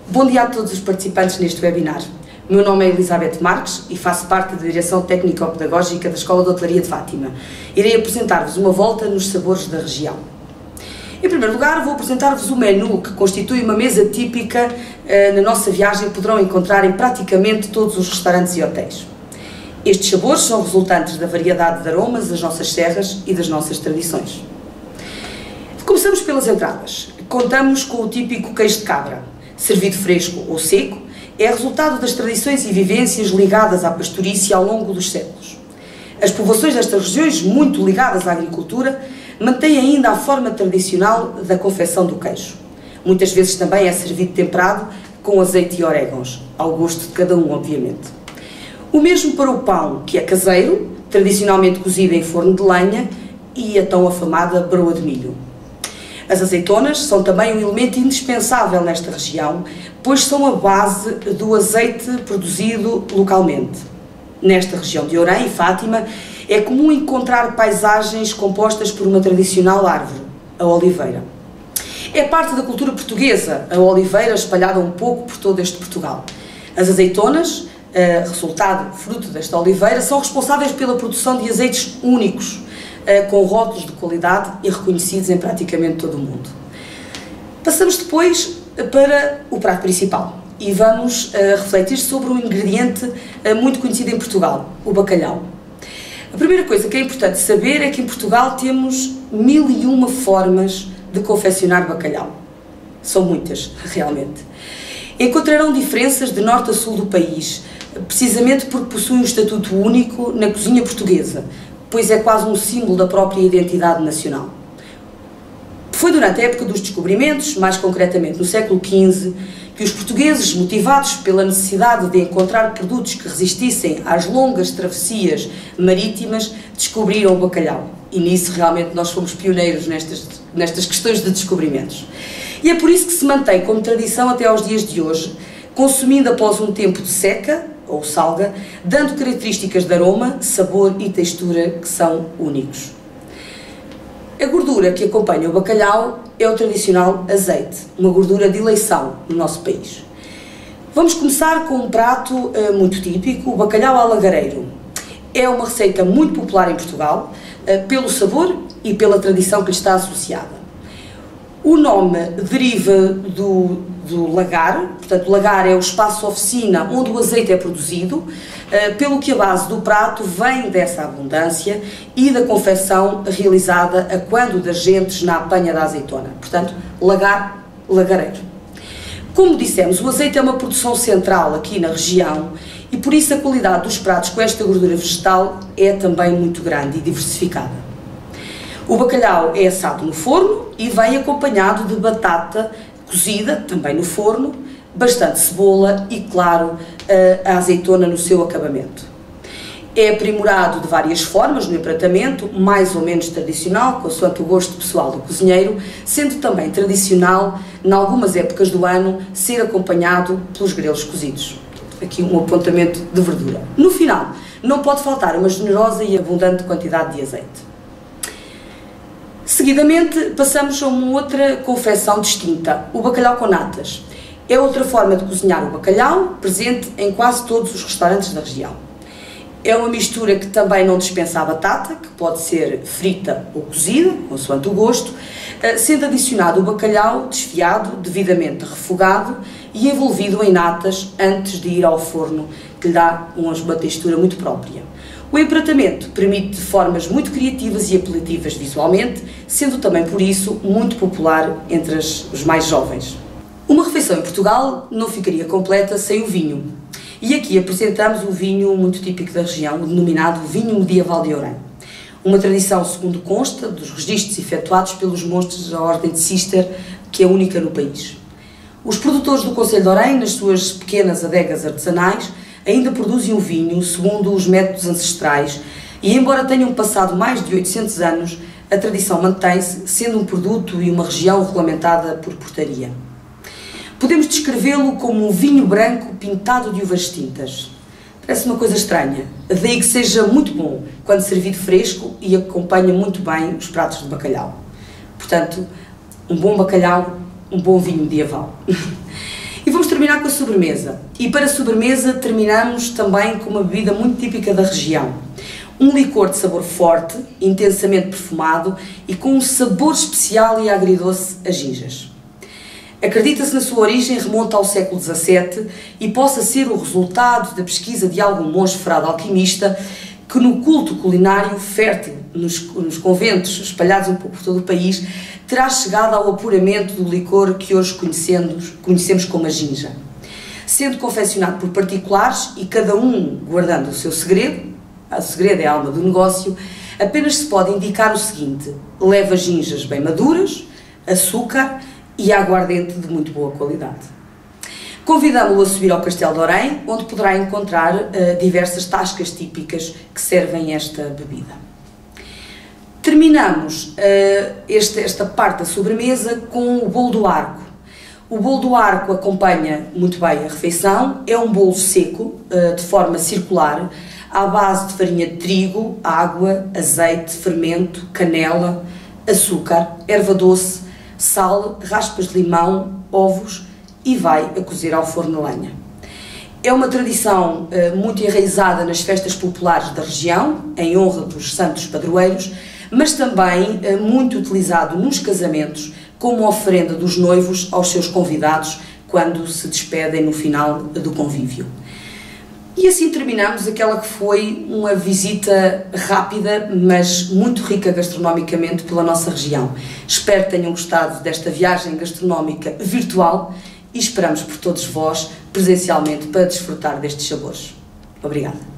Bom dia a todos os participantes neste webinar. O meu nome é Elizabeth Marques e faço parte da Direção Técnico-Pedagógica da Escola de Hotelaria de Fátima. Irei apresentar-vos uma volta nos sabores da região. Em primeiro lugar, vou apresentar-vos o menu, que constitui uma mesa típica na nossa viagem, poderão encontrar em praticamente todos os restaurantes e hotéis. Estes sabores são resultantes da variedade de aromas das nossas serras e das nossas tradições. Começamos pelas entradas. Contamos com o típico queijo de cabra, servido fresco ou seco, é resultado das tradições e vivências ligadas à pastorícia ao longo dos séculos. As povoações destas regiões, muito ligadas à agricultura, mantêm ainda a forma tradicional da confecção do queijo. Muitas vezes também é servido temperado com azeite e orégãos, ao gosto de cada um, obviamente. O mesmo para o pão, que é caseiro, tradicionalmente cozido em forno de lenha, e a tão afamada broa de milho. As azeitonas são também um elemento indispensável nesta região, pois são a base do azeite produzido localmente. Nesta região de Orém e Fátima, é comum encontrar paisagens compostas por uma tradicional árvore, a oliveira. É parte da cultura portuguesa, a oliveira espalhada um pouco por todo este Portugal. As azeitonas, fruto desta oliveira, são responsáveis pela produção de azeites únicos, com rótulos de qualidade e reconhecidos em praticamente todo o mundo. Passamos depois para o prato principal e vamos refletir sobre um ingrediente muito conhecido em Portugal, o bacalhau. A primeira coisa que é importante saber é que em Portugal temos 1001 formas de confeccionar bacalhau. São muitas, realmente. Encontrarão diferenças de norte a sul do país, precisamente porque possuem um estatuto único na cozinha portuguesa, pois é quase um símbolo da própria identidade nacional. Foi durante a época dos descobrimentos, mais concretamente no século XV, que os portugueses, motivados pela necessidade de encontrar produtos que resistissem às longas travessias marítimas, descobriram o bacalhau. E nisso realmente nós fomos pioneiros nestas questões de descobrimentos. E é por isso que se mantém como tradição até aos dias de hoje, consumindo após um tempo de seca, ou salga, dando características de aroma, sabor e textura que são únicos. A gordura que acompanha o bacalhau é o tradicional azeite, uma gordura de eleição no nosso país. Vamos começar com um prato muito típico, o bacalhau à lagareiro. É uma receita muito popular em Portugal, pelo sabor e pela tradição que lhe está associada. O nome deriva do lagar, portanto, lagar é o espaço oficina onde o azeite é produzido, pelo que a base do prato vem dessa abundância e da confecção realizada a quando das gentes na apanha da azeitona. Portanto, lagar, lagareiro. Como dissemos, o azeite é uma produção central aqui na região e por isso a qualidade dos pratos com esta gordura vegetal é também muito grande e diversificada. O bacalhau é assado no forno e vem acompanhado de batata cozida, também no forno, bastante cebola e, claro, a azeitona no seu acabamento. É aprimorado de várias formas no empratamento, mais ou menos tradicional, consoante o gosto pessoal do cozinheiro, sendo também tradicional, em algumas épocas do ano, ser acompanhado pelos grelos cozidos. Aqui um apontamento de verdura. No final, não pode faltar uma generosa e abundante quantidade de azeite. Seguidamente, passamos a uma outra confecção distinta, o bacalhau com natas. É outra forma de cozinhar o bacalhau, presente em quase todos os restaurantes da região. É uma mistura que também não dispensa a batata, que pode ser frita ou cozida, consoante o gosto, sendo adicionado o bacalhau desfiado, devidamente refogado e envolvido em natas antes de ir ao forno, que lhe dá uma textura muito própria. O empratamento permite formas muito criativas e apelativas visualmente, sendo também por isso muito popular entre os mais jovens. Uma refeição em Portugal não ficaria completa sem o vinho. E aqui apresentamos o vinho muito típico da região, o denominado vinho medieval de Orém. Uma tradição, segundo consta, dos registros efetuados pelos monges da Ordem de Cister, que é única no país. Os produtores do concelho de Orém, nas suas pequenas adegas artesanais, ainda produzem o vinho segundo os métodos ancestrais e, embora tenham passado mais de 800 anos, a tradição mantém-se, sendo um produto e uma região regulamentada por portaria. Podemos descrevê-lo como um vinho branco pintado de uvas tintas. Parece uma coisa estranha, daí que seja muito bom quando servido fresco e acompanha muito bem os pratos de bacalhau. Portanto, um bom bacalhau, um bom vinho medieval. Vamos terminar com a sobremesa. E para a sobremesa terminamos também com uma bebida muito típica da região. Um licor de sabor forte, intensamente perfumado e com um sabor especial e agridoce a ginjas. Acredita-se na sua origem remonta ao século XVII e possa ser o resultado da pesquisa de algum monge frade alquimista que no culto culinário fértil nos conventos espalhados um pouco por todo o país terá chegado ao apuramento do licor que hoje conhecemos como a ginja. Sendo confeccionado por particulares e cada um guardando o seu segredo, o segredo é a alma do negócio, apenas se pode indicar o seguinte: leva ginjas bem maduras, açúcar e aguardente de muito boa qualidade. Convidamo-lo a subir ao Castelo de Orém, onde poderá encontrar diversas tascas típicas que servem esta bebida. Terminamos esta parte da sobremesa com o bolo do arco. O bolo do arco acompanha muito bem a refeição, é um bolo seco, de forma circular, à base de farinha de trigo, água, azeite, fermento, canela, açúcar, erva doce, sal, raspas de limão, ovos e vai a cozer ao forno a lenha. É uma tradição muito enraizada nas festas populares da região, em honra dos santos padroeiros, mas também muito utilizado nos casamentos como oferenda dos noivos aos seus convidados quando se despedem no final do convívio. E assim terminamos aquela que foi uma visita rápida, mas muito rica gastronomicamente pela nossa região. Espero que tenham gostado desta viagem gastronómica virtual e esperamos por todos vós presencialmente para desfrutar destes sabores. Obrigada.